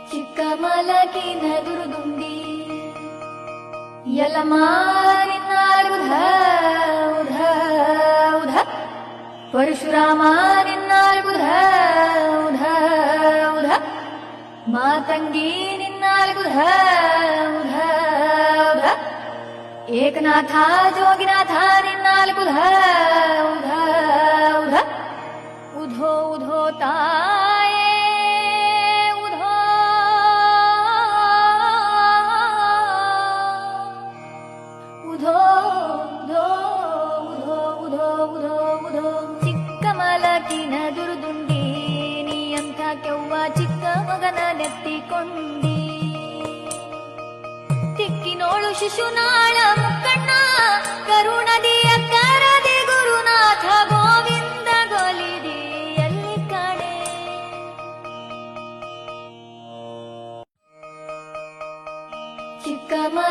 ಚಿಕ್ಕ ಮಲಗಿನ ದುರುದುಂಡಿ ಯಲಮಾರಿನಾರುಧ ಉಧ ಉಧ ಪರಶುರಾಮ ನಿನ್ನಾಲ್ಗುಧ ಉಧ ಉಧ ಮಾತಂಗಿ ನಿನ್ನಾಲ್ಗುಧ ಉಧ ಉಧ ಏಕನಾಥ ಜೋಗಿನಾಥ ನಿನ್ನಾಲ್ಗುಧ ಉಧ ಉಧ ಉಧೋ ಉಧೋ ತಾಯೇ ಉಧೋ ಉಧೋ ಉಧೋ ಉಧೋ ಉಧೋ ಉಧೋ ಉಧೋ ಚಿಕ್ಕ ಮಲಗಿನ ದುರುದುಂಡಿ ನೀ ಅಂತ ಕೆವ್ವ ಚಿಕ್ಕ ಮಗನ ನೆತ್ತಿಕೊಂಡಿ ತಿಕ್ಕಿನೋಳು ಶಿಶುನಾಳ ಮುಕ್ಕಣ್ಣ ಕರುಣದಿ ಅಕ್ಕರದಿ ಗುರುನಾಥ ಗೋವಿಂದ ಗೊಲಿದಿ ಎಲ್ಲಿ ಕಾಣೆ ಚಿಕ್ಕ